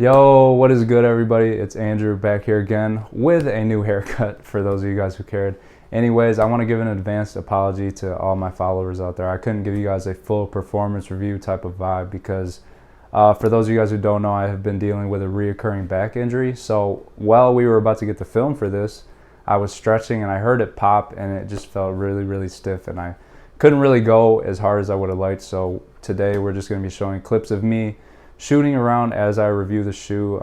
Yo, what is good, everybody? It's Andrew back here again with a new haircut for those of you guys who cared. Anyways, I want to give an advanced apology to all my followers out there. I couldn't give you guys a full performance review type of vibe because for those of you guys who don't know, I have been dealing with a reoccurring back injury. So while we were about to get the film for this, I was stretching and I heard it pop and it just felt really stiff and I couldn't really go as hard as I would have liked. So today we're just going to be showing clips of me shooting around as I review the shoe.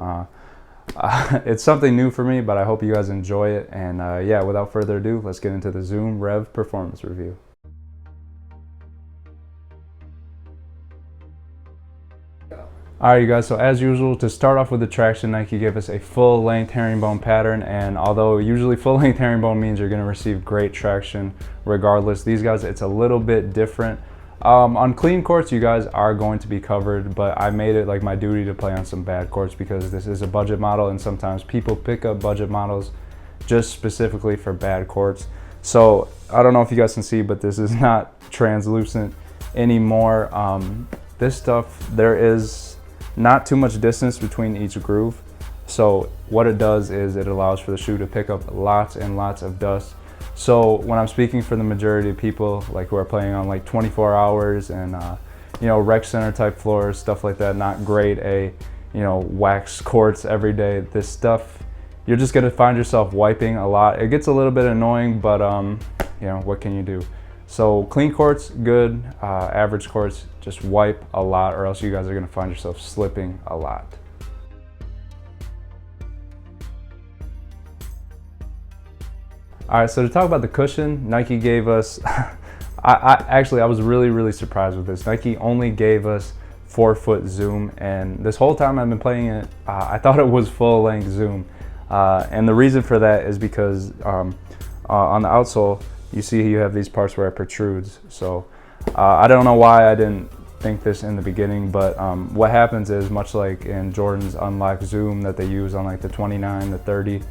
It's something new for me, but I hope you guys enjoy it. And yeah, without further ado, let's get into the Zoom Rev performance review. Alright, you guys, so as usual, to start off with the traction, Nike gave us a full length herringbone pattern, and although usually full length herringbone means you're going to receive great traction regardless, these guys, it's a little bit different. On clean courts, you guys are going to be covered, but I made it like my duty to play on some bad courts because this is a budget model and sometimes people pick up budget models just specifically for bad courts. So I don't know if you guys can see, but this is not translucent anymore. This stuff, there is not too much distance between each groove. So what it does is it allows for the shoe to pick up lots and lots of dust. So when I'm speaking for the majority of people like who are playing on like 24 hours and you know, rec center type floors, stuff like that, not grade A, you know, wax courts every day, this stuff, you're just gonna find yourself wiping a lot. It gets a little bit annoying, but you know, what can you do? So clean courts, good. Average courts, just wipe a lot or else you guys are gonna find yourself slipping a lot. All right, so to talk about the cushion, Nike gave us, I was really surprised with this. Nike only gave us 4-foot Zoom, and this whole time I've been playing it, I thought it was full length Zoom. And the reason for that is because on the outsole, you see you have these parts where it protrudes. So I don't know why I didn't think this in the beginning, but what happens is, much like in Jordan's unlocked Zoom that they use on like the 29, the 30,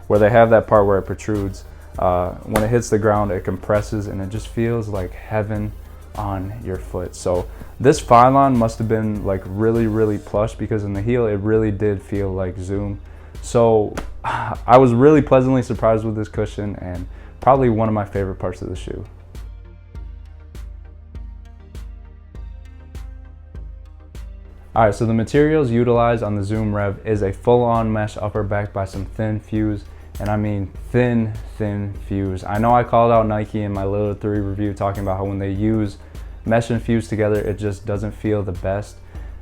where they have that part where it protrudes, when it hits the ground, it compresses and it just feels like heaven on your foot. So this Phylon must have been like really plush because in the heel, it really did feel like Zoom. So I was really pleasantly surprised with this cushion and probably one of my favorite parts of the shoe. All right, so the materials utilized on the Zoom Rev is a full-on mesh upper backed by some thin fuse. And I mean thin fuse. I know I called out Nike in my Little 3 review talking about how when they use mesh and fuse together, it just doesn't feel the best.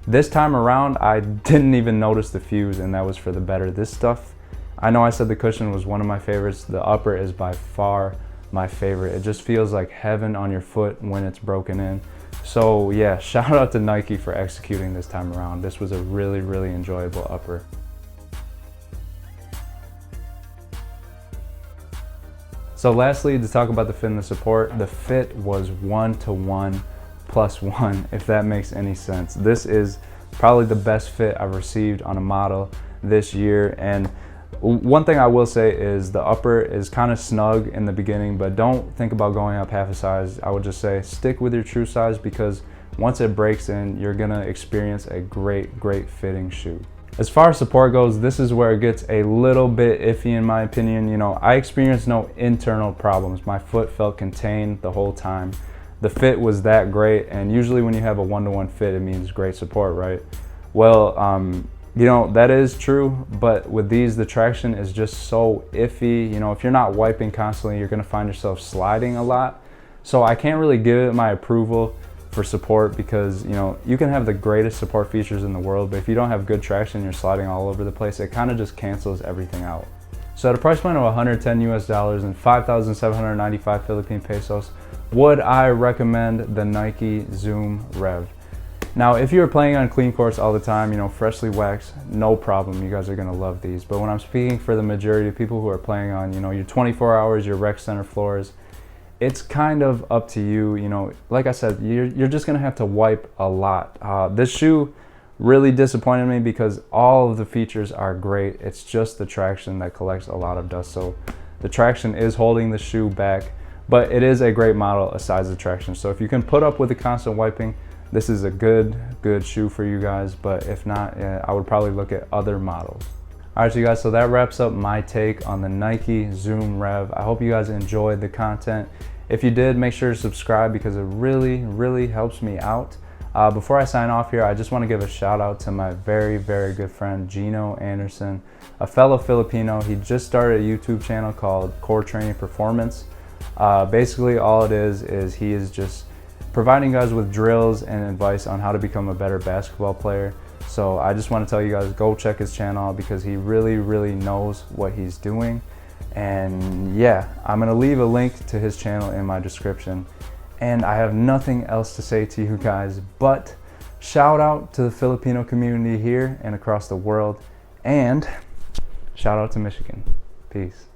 This time around, I didn't even notice the fuse, and that was for the better. This stuff, I know I said the cushion was one of my favorites. The upper is by far my favorite. It just feels like heaven on your foot when it's broken in. So yeah, shout out to Nike for executing this time around. This was a really enjoyable upper. So lastly, to talk about the fit and the support, the fit was 1:1+1, if that makes any sense. This is probably the best fit I've received on a model this year. And one thing I will say is the upper is kind of snug in the beginning, but don't think about going up half a size. I would just say stick with your true size because once it breaks in, you're gonna experience a great fitting shoe. As far as support goes, this is where it gets a little bit iffy in my opinion. You know, I experienced no internal problems. My foot felt contained the whole time. The fit was that great, and usually when you have a 1:1 fit, it means great support, right? Well, you know, that is true, but with these, the traction is just so iffy. You know, if you're not wiping constantly, you're gonna find yourself sliding a lot. So I can't really give it my approval for support because, you know, you can have the greatest support features in the world, but if you don't have good traction, you're sliding all over the place, it kind of just cancels everything out. So at a price point of $110 US and 5,795 Philippine pesos, would I recommend the Nike Zoom Rev? Now, if you're playing on clean courts all the time, you know, freshly waxed, no problem, you guys are gonna love these. But when I'm speaking for the majority of people who are playing on, you know, your 24 hours, your rec center floors, it's kind of up to you. You know, like I said, you're just gonna have to wipe a lot. This shoe really disappointed me because all of the features are great. It's just the traction that collects a lot of dust. So the traction is holding the shoe back, but it is a great model aside the traction. So if you can put up with the constant wiping, this is a good shoe for you guys. But if not, I would probably look at other models. All right, so you guys, so that wraps up my take on the Nike Zoom Rev. I hope you guys enjoyed the content. If you did, make sure to subscribe because it really helps me out. Before I sign off here, I just want to give a shout out to my very good friend Gino Anderson, a fellow Filipino. He just started a YouTube channel called Core Training Performance. Basically all it is he is just providing you guys with drills and advice on how to become a better basketball player. So I just want to tell you guys, go check his channel out because he really knows what he's doing. And yeah, I'm gonna leave a link to his channel in my description. And I have nothing else to say to you guys, but shout out to the Filipino community here and across the world, and shout out to Michigan. Peace.